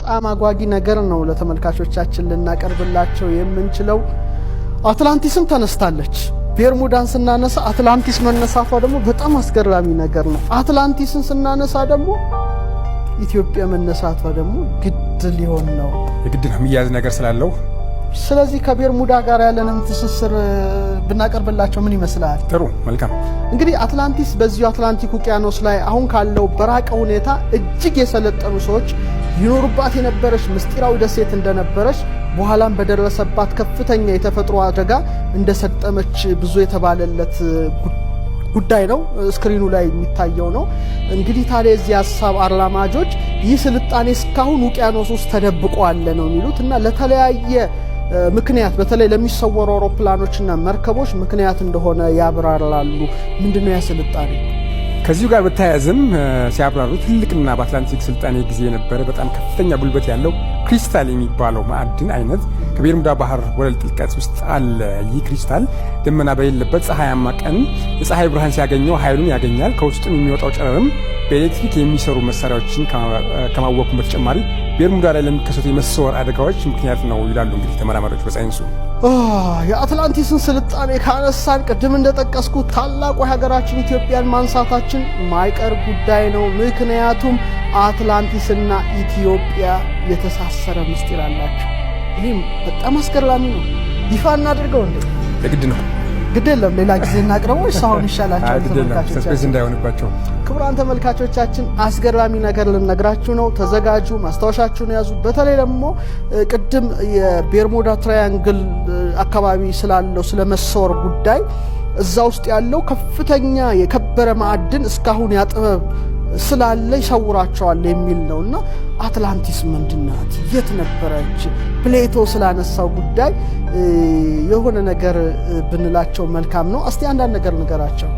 በጣም አጓጊ ነገር ነው ለተመልካቾቻችን ልናቀርብላቸው የምንችለው። አትላንቲስም ተነስታለች። ቤርሙዳን ስናነሳ አትላንቲስ መነሳቷ ደግሞ በጣም አስገራሚ ነገር ነው። አትላንቲስን ስናነሳ ደግሞ ኢትዮጵያ መነሳቷ ደግሞ ግድ ሊሆን ነው። የግድ ነው የሚያዝ ነገር ስላለው ስለዚህ ከቤርሙዳ ጋር ያለንን ትስስር ብናቀርብላቸው ምን ይመስላል? ጥሩ መልካም። እንግዲህ አትላንቲስ በዚሁ አትላንቲክ ውቅያኖስ ላይ አሁን ካለው በራቀ ሁኔታ እጅግ የሰለጠኑ ሰዎች ይኖሩባት የነበረች ምስጢራዊ ደሴት እንደነበረች በኋላም በደረሰባት ከፍተኛ የተፈጥሮ አደጋ እንደሰጠመች ብዙ የተባለለት ጉዳይ ነው። ስክሪኑ ላይ የሚታየው ነው። እንግዲህ ታዲያ የዚህ ሀሳብ አራማጆች ይህ ስልጣኔ እስካሁን ውቅያኖስ ውስጥ ተደብቆ አለ ነው የሚሉት እና ለተለያየ ምክንያት በተለይ ለሚሰወሩ አውሮፕላኖችና መርከቦች ምክንያት እንደሆነ ያብራራሉ። ምንድነው ያ ስልጣኔ? ከዚሁ ጋር በተያያዘም ሲያብራሩ ትልቅና በአትላንቲክ ስልጣኔ ጊዜ የነበረ በጣም ከፍተኛ ጉልበት ያለው ክሪስታል የሚባለው ማዕድን አይነት ከቤርሙዳ ባህር ወለል ጥልቀት ውስጥ አለ። ይህ ክሪስታል ደመና በሌለበት ፀሐያማ ቀን የፀሐይ ብርሃን ሲያገኘው ኃይሉን ያገኛል። ከውስጡም የሚወጣው ጨረርም በኤሌክትሪክ የሚሰሩ መሳሪያዎችን ከማወቁ በተጨማሪ ቤርሙዳ ላይ ለሚከሰቱ የመሰወር አደጋዎች ምክንያት ነው ይላሉ እንግዲህ ተመራማሪዎች በሳይንሱ። የአትላንቲስን ስልጣኔ ካነሳን ቅድም እንደጠቀስኩት ታላቁ ሀገራችን ኢትዮጵያን ማንሳታችን ማይቀር ጉዳይ ነው። ምክንያቱም አትላንቲስና ኢትዮጵያ የተሳሰረ ምስጢር አላቸው። ይህም በጣም አስገራሚ ነው። ይፋ እናድርገው እንዴ? ግድ ነው። ግድ የለም ሌላ ጊዜ እናቅርበው። ሳሁን ይሻላችኋል ተመልካቾቻችን እንዳይሆንባቸው። ክቡራን ተመልካቾቻችን አስገራሚ ነገር ልነግራችሁ ነው። ተዘጋጁ፣ ማስታወሻችሁን ያዙ። በተለይ ደግሞ ቅድም የቤርሙዳ ትራያንግል አካባቢ ስላለው ስለመሰወር ጉዳይ እዛ ውስጥ ያለው ከፍተኛ የከበረ ማዕድን እስካሁን ያጥበብ ስላለ ይሰውራቸዋል የሚል ነውና አትላንቲስ ምንድናት? የት ነበረች? ፕሌቶ ስላነሳው ጉዳይ የሆነ ነገር ብንላቸው መልካም ነው። እስቲ አንዳንድ ነገር ንገራቸው።